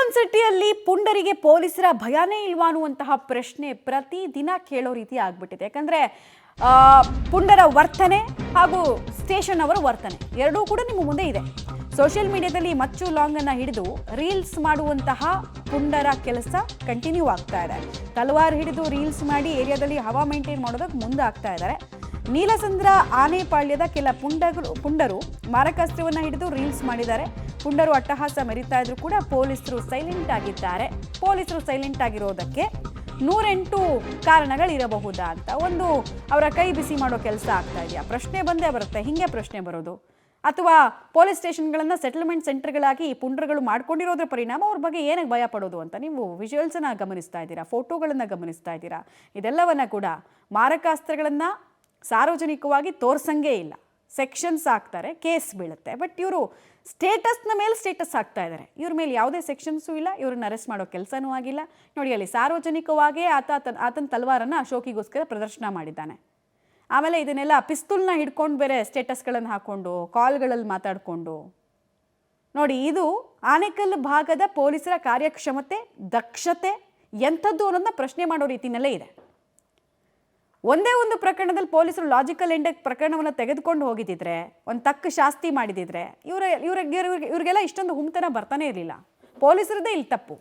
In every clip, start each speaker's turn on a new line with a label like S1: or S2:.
S1: Silicon ಸಿಟಿಯಲ್ಲಿ ಪುಂಡರಿಗೆ ಪೊಲೀಸರ ಭಯನೇ ಇಲ್ವಾ ಅನ್ನುವಂತಹ ಪ್ರಶ್ನೆ ಪ್ರತಿದಿನ ಕೇಳೋ ರೀತಿ ಆಗ್ಬಿಟ್ಟಿದೆ. ಯಾಕಂದ್ರೆ ಪುಂಡರ ವರ್ತನೆ ಹಾಗೂ ಸ್ಟೇಷನ್ ಅವರ ವರ್ತನೆ ಎರಡೂ ಕೂಡ ನಿಮ್ಮ ಮುಂದೆ ಇದೆ. ಸೋಷಿಯಲ್ ಮೀಡಿಯಾದಲ್ಲಿ ಮಚ್ಚು ಲಾಂಗ್ ಅನ್ನ ಹಿಡಿದು ರೀಲ್ಸ್ ಮಾಡುವಂತಹ ಪುಂಡರ ಕೆಲಸ ಕಂಟಿನ್ಯೂ ಆಗ್ತಾ ಇದೆ. ತಲವಾರು ಹಿಡಿದು ರೀಲ್ಸ್ ಮಾಡಿ ಏರಿಯಾದಲ್ಲಿ ಹವಾ ಮೇಂಟೈನ್ ಮಾಡೋದಕ್ಕೆ ಮುಂದೆ ಆಗ್ತಾ ಇದ್ದಾರೆ. ನೀಲಸಂದ್ರ ಆನೆಪಾಳ್ಯದ ಕೆಲ ಪುಂಡರು ಮಾರಕಾಸ್ತ್ರವನ್ನ ಹಿಡಿದು ರೀಲ್ಸ್ ಮಾಡಿದ್ದಾರೆ. ಪುಂಡರು ಅಟ್ಟಹಾಸ ಮೆರೀತಾ ಇದ್ರು ಕೂಡ ಪೊಲೀಸರು ಸೈಲೆಂಟ್ ಆಗಿದ್ದಾರೆ. ಪೊಲೀಸರು ಸೈಲೆಂಟ್ ಆಗಿರೋದಕ್ಕೆ 108 ಕಾರಣಗಳಿರಬಹುದಾ ಅಂತ. ಒಂದು, ಅವರ ಕೈ ಬಿಸಿ ಮಾಡೋ ಕೆಲಸ ಆಗ್ತಾ ಇದೆಯಾ, ಪ್ರಶ್ನೆ ಬಂದೇ ಬರುತ್ತೆ. ಹಿಂಗೆ ಪ್ರಶ್ನೆ ಬರೋದು. ಅಥವಾ ಪೊಲೀಸ್ ಸ್ಟೇಷನ್ಗಳನ್ನು ಸೆಟಲ್ಮೆಂಟ್ ಸೆಂಟರ್ಗಳಾಗಿ ಈ ಪುಂಡರುಗಳು ಮಾಡ್ಕೊಂಡಿರೋದ್ರ ಪರಿಣಾಮ ಅವ್ರ ಬಗ್ಗೆ ಏನಕ್ಕೆ ಭಯ ಪಡೋದು ಅಂತ ನೀವು ವಿಜುವಲ್ಸನ್ನು ಗಮನಿಸ್ತಾ ಇದ್ದೀರಾ, ಫೋಟೋಗಳನ್ನು ಗಮನಿಸ್ತಾ ಇದ್ದೀರಾ. ಇದೆಲ್ಲವನ್ನ ಕೂಡ ಮಾರಕಾಸ್ತ್ರಗಳನ್ನು ಸಾರ್ವಜನಿಕವಾಗಿ ತೋರ್ಸಂಗೇ ಇಲ್ಲ. ಸೆಕ್ಷನ್ಸ್ ಹಾಕ್ತಾರೆ, ಕೇಸ್ ಬೀಳುತ್ತೆ. ಬಟ್ ಇವರು ಸ್ಟೇಟಸ್ನ ಮೇಲೆ ಸ್ಟೇಟಸ್ ಹಾಕ್ತಾ ಇದ್ದಾರೆ. ಇವ್ರ ಮೇಲೆ ಯಾವುದೇ ಸೆಕ್ಷನ್ಸು ಇಲ್ಲ, ಇವ್ರನ್ನ ಅರೆಸ್ಟ್ ಮಾಡೋ ಕೆಲಸನೂ ಆಗಿಲ್ಲ. ನೋಡಿ, ಅಲ್ಲಿ ಸಾರ್ವಜನಿಕವಾಗಿ ಆತನ ತಲವಾರನ್ನು ಅಶೋಕಿಗೋಸ್ಕರ ಪ್ರದರ್ಶನ ಮಾಡಿದ್ದಾನೆ. ಆಮೇಲೆ ಇದನ್ನೆಲ್ಲ ಪಿಸ್ತೂಲ್ನ ಹಿಡ್ಕೊಂಡು ಬೇರೆ ಸ್ಟೇಟಸ್ಗಳನ್ನು ಹಾಕ್ಕೊಂಡು ಕಾಲ್ಗಳಲ್ಲಿ ಮಾತಾಡಿಕೊಂಡು ನೋಡಿ, ಇದು ಆನೇಕಲ್ ಭಾಗದ ಪೊಲೀಸರ ಕಾರ್ಯಕ್ಷಮತೆ, ದಕ್ಷತೆ ಎಂಥದ್ದು ಅನ್ನೋದನ್ನ ಪ್ರಶ್ನೆ ಮಾಡೋ ರೀತಿಯಲ್ಲೇ ಇದೆ. ಒಂದೇ ಒಂದು ಪ್ರಕರಣದಲ್ಲಿ ಪೊಲೀಸರು ಲಾಜಿಕಲ್ ಎಂಡ್ ಪ್ರಕರಣವನ್ನು ತೆಗೆದುಕೊಂಡು ಹೋಗಿದ್ದಿದ್ರೆ, ಒಂದು ತಕ್ಕ ಶಾಸ್ತಿ ಮಾಡಿದಿದ್ರೆ ಇವ್ರಿಗೆಲ್ಲ ಇಷ್ಟೊಂದು ಹುಮ್ತನ ಬರ್ತಾನೆ ಇರಲಿಲ್ಲ. ಪೊಲೀಸರದೇ ಇಲ್ಲಿ ತಪ್ಪು.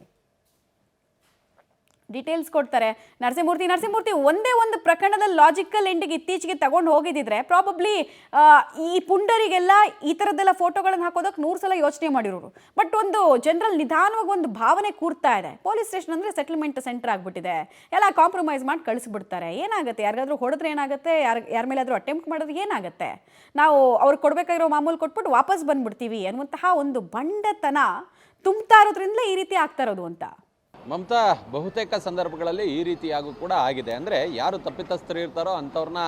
S1: ಡೀಟೇಲ್ಸ್ ಕೊಡ್ತಾರೆ ನರಸಿಂಹಮೂರ್ತಿ. ಒಂದೇ ಒಂದು ಪ್ರಕರಣದಲ್ಲಿ ಲಾಜಿಕಲ್ ಎಂಡಿಗೆ ಇತ್ತೀಚೆಗೆ ತಗೊಂಡು ಹೋಗಿದ್ದಿದ್ರೆ ಪ್ರಾಬಬ್ಲಿ ಈ ಪುಂಡರಿಗೆಲ್ಲ ಈ ಥರದ್ದೆಲ್ಲ ಫೋಟೋಗಳನ್ನು ಹಾಕೋದಕ್ಕೆ 100 ಸಲ ಯೋಚನೆ ಮಾಡಿರೋರು. ಬಟ್ ಒಂದು ಜನರಲ್ ನಿಧಾನವಾಗಿ ಒಂದು ಭಾವನೆ ಕೂರ್ತಾ ಇದೆ. ಪೊಲೀಸ್ ಸ್ಟೇಷನ್ ಅಂದರೆ ಸೆಟಲ್ಮೆಂಟ್ ಸೆಂಟರ್ ಆಗಿಬಿಟ್ಟಿದೆ. ಎಲ್ಲ ಕಾಂಪ್ರಮೈಸ್ ಮಾಡಿ ಕಳಿಸ್ಬಿಡ್ತಾರೆ. ಏನಾಗುತ್ತೆ, ಯಾರಿಗಾದ್ರೂ ಹೊಡೆದ್ರೆ ಏನಾಗುತ್ತೆ, ಯಾರ ಮೇಲಾದರೂ ಅಟೆಂಪ್ಟ್ ಮಾಡಿದ್ರೆ ಏನಾಗುತ್ತೆ, ನಾವು ಅವ್ರಿಗೆ ಕೊಡಬೇಕಾಗಿರೋ ಮಾಮೂಲು ಕೊಟ್ಬಿಟ್ಟು ವಾಪಸ್ ಬಂದ್ಬಿಡ್ತೀವಿ ಅನ್ನುವಂತಹ ಒಂದು ಬಂಡತನ ತುಂಬ್ತಾ ಇರೋದ್ರಿಂದಲೇ ಈ ರೀತಿ ಆಗ್ತಾ ಇರೋದು ಅಂತ.
S2: ಮಮತಾ, ಬಹುತೇಕ ಸಂದರ್ಭಗಳಲ್ಲಿ ಈ ರೀತಿಯಾಗೂ ಕೂಡ ಆಗಿದೆ. ಅಂದರೆ ಯಾರು ತಪ್ಪಿತಸ್ಥರು ಇರ್ತಾರೋ ಅಂಥವ್ರನ್ನ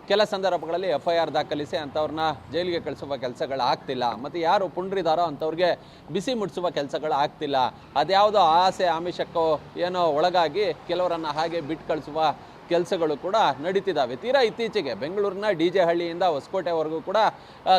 S2: ಕೆಲ ಸಂದರ್ಭಗಳಲ್ಲಿ FIR ದಾಖಲಿಸಿ ಅಂಥವ್ರನ್ನ ಜೈಲಿಗೆ ಕಳಿಸುವ ಕೆಲಸಗಳು ಆಗ್ತಿಲ್ಲ. ಮತ್ತು ಯಾರು ಪುಂಡ್ರಿದಾರೋ ಅಂಥವ್ರಿಗೆ ಬಿಸಿ ಮುಟ್ಟಿಸುವ ಕೆಲಸಗಳು ಆಗ್ತಿಲ್ಲ. ಅದ್ಯಾವುದೋ ಆಸೆ ಆಮಿಷಕ್ಕೋ ಏನೋ ಒಳಗಾಗಿ ಕೆಲವರನ್ನು ಹಾಗೆ ಬಿಟ್ಟು ಕಳಿಸುವ ಕೆಲಸಗಳು ಕೂಡ ನಡೀತಿದ್ದಾವೆ. ತೀರಾ ಇತ್ತೀಚೆಗೆ ಬೆಂಗಳೂರಿನ DJ ಹಳ್ಳಿಯಿಂದ ಹೊಸಕೋಟೆವರೆಗೂ ಕೂಡ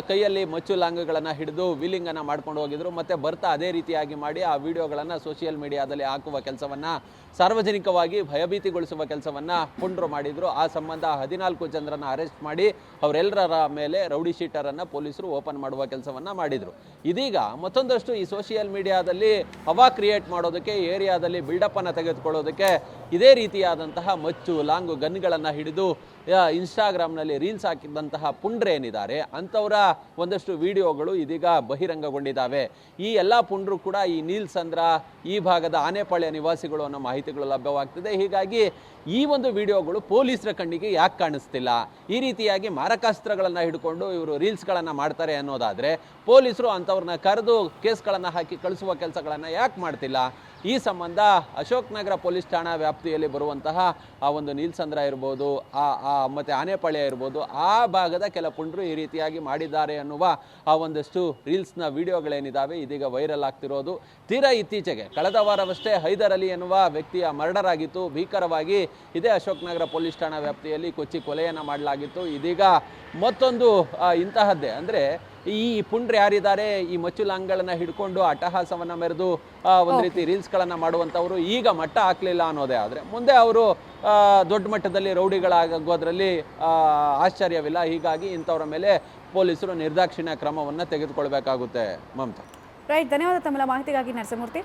S2: ಕೈಯಲ್ಲಿ ಮಚ್ಚು ಲಾಂಗ್ಗಳನ್ನು ಹಿಡಿದು ವೀಲಿಂಗನ್ನು ಮಾಡ್ಕೊಂಡು ಹೋಗಿದ್ರು. ಮತ್ತು ಬರ್ತಾ ಅದೇ ರೀತಿಯಾಗಿ ಮಾಡಿ ಆ ವಿಡಿಯೋಗಳನ್ನು ಸೋಷಿಯಲ್ ಮೀಡಿಯಾದಲ್ಲಿ ಹಾಕುವ ಕೆಲಸವನ್ನು, ಸಾರ್ವಜನಿಕವಾಗಿ ಭಯಭೀತಿಗೊಳಿಸುವ ಕೆಲಸವನ್ನು ಪುಂಡ್ರು ಮಾಡಿದರು. ಆ ಸಂಬಂಧ 14 ಜನರನ್ನು ಅರೆಸ್ಟ್ ಮಾಡಿ ಅವರೆಲ್ಲರ ಮೇಲೆ ರೌಡಿ ಶೀಟರನ್ನು ಪೊಲೀಸರು ಓಪನ್ ಮಾಡುವ ಕೆಲಸವನ್ನು ಮಾಡಿದರು. ಇದೀಗ ಮತ್ತೊಂದಷ್ಟು ಈ ಸೋಷಿಯಲ್ ಮೀಡಿಯಾದಲ್ಲಿ ಹವಾ ಕ್ರಿಯೇಟ್ ಮಾಡೋದಕ್ಕೆ, ಏರಿಯಾದಲ್ಲಿ ಬಿಲ್ಡಪ್ಪನ್ನು ತೆಗೆದುಕೊಳ್ಳೋದಕ್ಕೆ ಇದೇ ರೀತಿಯಾದಂತಹ ಮಚ್ಚು ಲಾಂಗು ಗನ್ಗಳನ್ನು ಹಿಡಿದು ಇನ್ಸ್ಟಾಗ್ರಾಮ್ನಲ್ಲಿ ರೀಲ್ಸ್ ಹಾಕಿದಂತಹ ಪುಂಡ್ರೇನಿದ್ದಾರೆ ಅಂಥವರ ಒಂದಷ್ಟು ವಿಡಿಯೋಗಳು ಇದೀಗ ಬಹಿರಂಗಗೊಂಡಿದ್ದಾವೆ. ಈ ಎಲ್ಲ ಪುಂಡ್ರು ಕೂಡ ಈ ನೀಲಸಂದ್ರ ಈ ಭಾಗದ ಆನೆಪಾಳ್ಯ ನಿವಾಸಿಗಳು ಅನ್ನೋ ಮಾಹಿತಿಗಳು ಲಭ್ಯವಾಗ್ತಿದೆ. ಹೀಗಾಗಿ ಈ ಒಂದು ವಿಡಿಯೋಗಳು ಪೊಲೀಸರ ಕಣ್ಣಿಗೆ ಯಾಕೆ ಕಾಣಿಸ್ತಿಲ್ಲ, ಈ ರೀತಿಯಾಗಿ ಮಾರಕಾಸ್ತ್ರಗಳನ್ನು ಹಿಡ್ಕೊಂಡು ಇವರು ರೀಲ್ಸ್ಗಳನ್ನು ಮಾಡ್ತಾರೆ ಅನ್ನೋದಾದರೆ ಪೊಲೀಸರು ಅಂಥವ್ರನ್ನ ಕರೆದು ಕೇಸ್ಗಳನ್ನು ಹಾಕಿ ಕಳಿಸುವ ಕೆಲಸಗಳನ್ನು ಯಾಕೆ ಮಾಡ್ತಿಲ್ಲ? ಈ ಸಂಬಂಧ ಅಶೋಕ್ ನಗರ ಪೊಲೀಸ್ ಠಾಣಾ ವ್ಯಾಪ್ತಿಯಲ್ಲಿ ಬರುವಂತಹ ಆ ಒಂದು ನೀಲಸಂದ್ರ ಇರ್ಬೋದು, ಮತ್ತು ಆನೆಪಾಳ್ಯ ಇರ್ಬೋದು, ಆ ಭಾಗದ ಕೆಲ ಪುಂಡ್ರು ಈ ರೀತಿಯಾಗಿ ಮಾಡಿದ್ದಾರೆ ಅನ್ನುವ ಆ ಒಂದಷ್ಟು ರೀಲ್ಸ್ನ ವಿಡಿಯೋಗಳೇನಿದ್ದಾವೆ ಇದೀಗ ವೈರಲ್ ಆಗ್ತಿರೋದು. ತೀರಾ ಇತ್ತೀಚೆಗೆ ಕಳೆದ ವಾರವಷ್ಟೇ ಹೈದರ್ ಅಲಿ ಎನ್ನುವ ವ್ಯಕ್ತಿಯ ಮರ್ಡರ್ ಆಗಿತ್ತು. ಭೀಕರವಾಗಿ ಇದೇ ಅಶೋಕ್ ನಗರ ಪೊಲೀಸ್ ಠಾಣಾ ವ್ಯಾಪ್ತಿಯಲ್ಲಿ ಕೊಚ್ಚಿ ಕೊಲೆಯನ್ನು ಮಾಡಲಾಗಿತ್ತು. ಇದೀಗ ಮತ್ತೊಂದು ಇಂತಹದ್ದೇ, ಅಂದರೆ ಈ ಪುಂಡ್ರು ಯಾರಿದ್ದಾರೆ, ಈ ಮಚ್ಚು ಲಾಂಗ್ಗಳನ್ನು ಹಿಡ್ಕೊಂಡು ಅಟ್ಟಹಾಸವನ್ನು ಮೆರೆದು ಒಂದು ರೀತಿ ರೀಲ್ಸ್ಗಳನ್ನು ಮಾಡುವಂಥವರು ಈಗ ಮಟ್ಟ ಹಾಕಲಿಲ್ಲ ಅನ್ನೋದೇ ಆದರೆ ಮುಂದೆ ಅವರು ದೊಡ್ಡ ಮಟ್ಟದಲ್ಲಿ ರೌಡಿಗಳಾಗೋದ್ರಲ್ಲಿ ಆಶ್ಚರ್ಯವಿಲ್ಲ. ಹೀಗಾಗಿ ಇಂಥವ್ರ ಮೇಲೆ ಪೊಲೀಸರು ನಿರ್ದಾಕ್ಷಿಣ್ಯ ಕ್ರಮವನ್ನು ತೆಗೆದುಕೊಳ್ಬೇಕಾಗುತ್ತೆ. ಮಮತಾ,
S1: ರೈಟ್, ಧನ್ಯವಾದ ತಮ್ಮ ಮಾಹಿತಿಗಾಗಿ ನರಸಿಂಹಮೂರ್ತಿ.